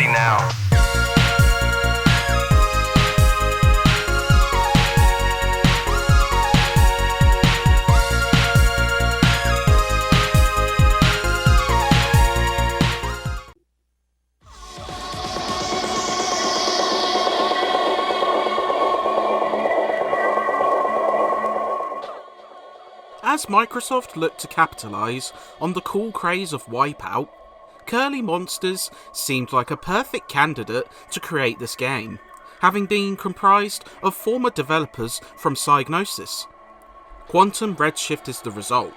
ready now. As Microsoft looked to capitalise on the cool craze of Wipeout, Curly Monsters seemed like a perfect candidate to create this game, having been comprised of former developers from Psygnosis. Quantum Redshift is the result,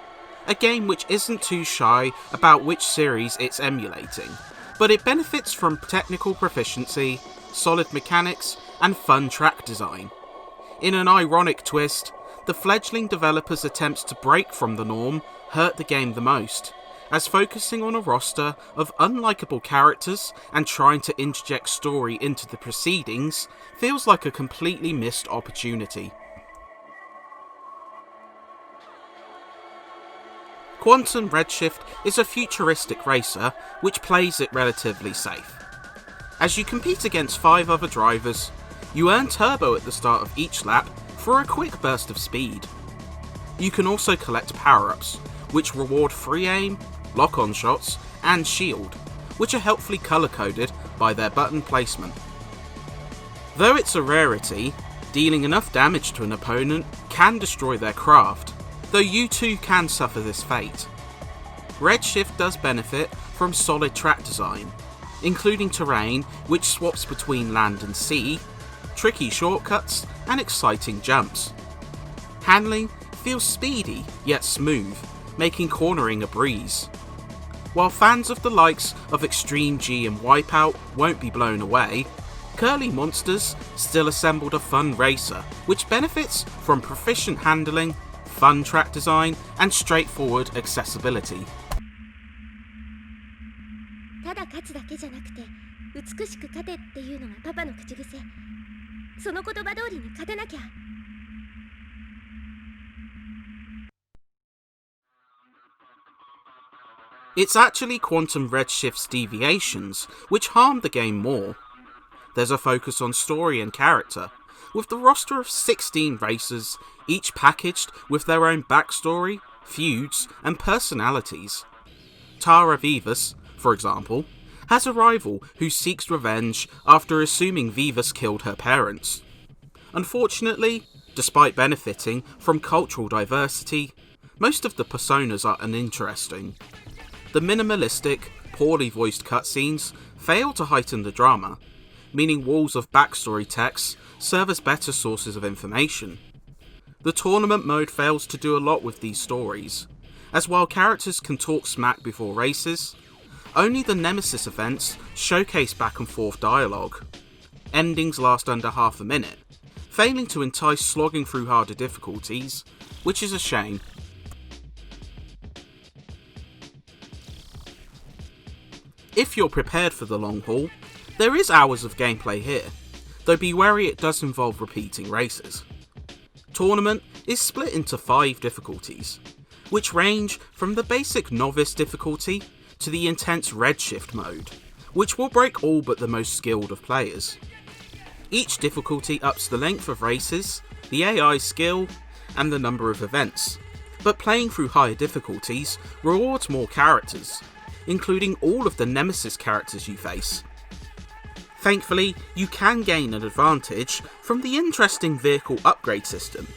a game which isn't too shy about which series it's emulating, but it benefits from technical proficiency, solid mechanics, and fun track design. In an ironic twist, the fledgling developer's attempts to break from the norm hurt the game the most, as focusing on a roster of unlikable characters and trying to interject story into the proceedings feels like a completely missed opportunity. Quantum Redshift is a futuristic racer which plays it relatively safe. As you compete against 5 other drivers, you earn turbo at the start of each lap for a quick burst of speed. You can also collect power-ups, which reward free aim, lock-on shots, and shield, which are helpfully colour-coded by their button placement. Though it's a rarity, dealing enough damage to an opponent can destroy their craft, though you too can suffer this fate. Redshift does benefit from solid track design, including terrain which swaps between land and sea, tricky shortcuts, and exciting jumps. Handling feels speedy yet smooth, making cornering a breeze. While fans of the likes of Extreme G and Wipeout won't be blown away, Curly Monsters still assembled a fun racer which benefits from proficient handling, fun track design, and straightforward accessibility. ただ勝つだけじゃなくて美しく勝てっていうのがパパの口癖。その言葉通りに勝てなきゃ。It's actually Quantum Redshift's deviations which harm the game more. There's a focus on story and character, with the roster of 16 racers, each packaged with their own backstory, feuds, and personalities. Tara Vivas, for example, has a rival who seeks revenge after assuming Vivas killed her parents. Unfortunately, despite benefiting from cultural diversity, most of the personas are uninteresting. The minimalistic, poorly voiced cutscenes fail to heighten the drama, meaning walls of backstory texts serve as better sources of information. The tournament mode fails to do a lot with these stories, as while characters can talk smack before races, only the Nemesis events showcase back and forth dialogue. Endings last under half a minute, failing to entice slogging through harder difficulties, which is a shame. If you're prepared for the long haul, there is hours of gameplay here, though be wary it does involve repeating races. Tournament is split into 5 difficulties, which range from the basic novice difficulty to the intense Redshift mode, which will break all but the most skilled of players. Each difficulty ups the length of races, the AI skill, and the number of events, but playing through higher difficulties rewards more characters, including all of the Nemesis characters you face. Thankfully, you can gain an advantage from the interesting vehicle upgrade system,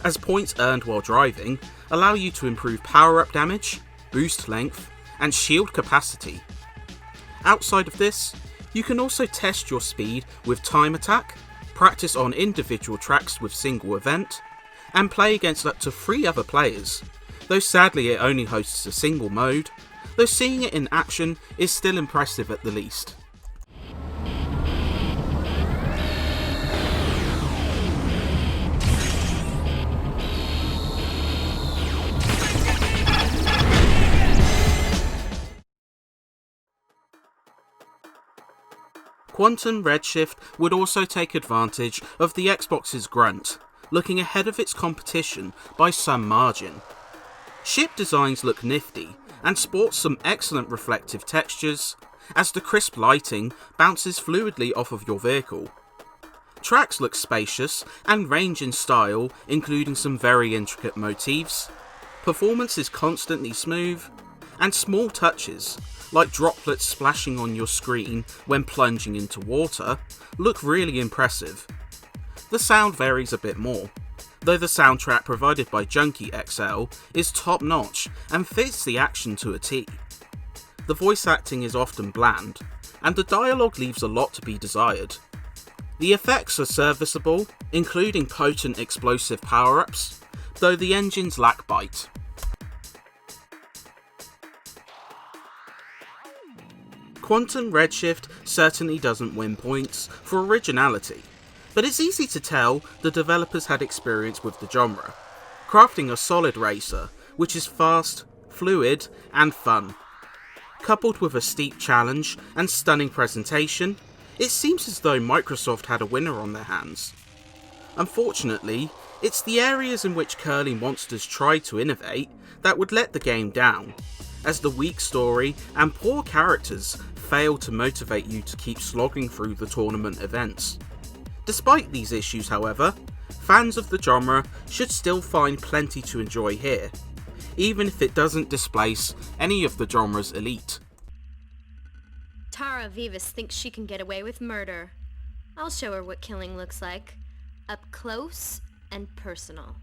as points earned while driving allow you to improve power-up damage, boost length, and shield capacity. Outside of this, you can also test your speed with time attack, practice on individual tracks with single event, and play against up to 3 other players, though sadly it only hosts a single mode, though seeing it in action is still impressive at the least. Quantum Redshift would also take advantage of the Xbox's grunt, looking ahead of its competition by some margin. Ship designs look nifty, and sports some excellent reflective textures, as the crisp lighting bounces fluidly off of your vehicle. Tracks look spacious and range in style, including some very intricate motifs. Performance is constantly smooth, and small touches, like droplets splashing on your screen when plunging into water, look really impressive. The sound varies a bit more, though the soundtrack provided by Junkie XL is top notch and fits the action to a T. The voice acting is often bland, and the dialogue leaves a lot to be desired. The effects are serviceable, including potent explosive power-ups, though the engines lack bite. Quantum Redshift certainly doesn't win points for originality, but it's easy to tell the developers had experience with the genre, crafting a solid racer which is fast, fluid, and fun. Coupled with a steep challenge and stunning presentation, it seems as though Microsoft had a winner on their hands. Unfortunately, it's the areas in which Curly Monsters tried to innovate that would let the game down, as the weak story and poor characters fail to motivate you to keep slogging through the tournament events. Despite these issues, however, fans of the genre should still find plenty to enjoy here, even if it doesn't displace any of the genre's elite. Tara Vivas thinks she can get away with murder. I'll show her what killing looks like. Up close and personal.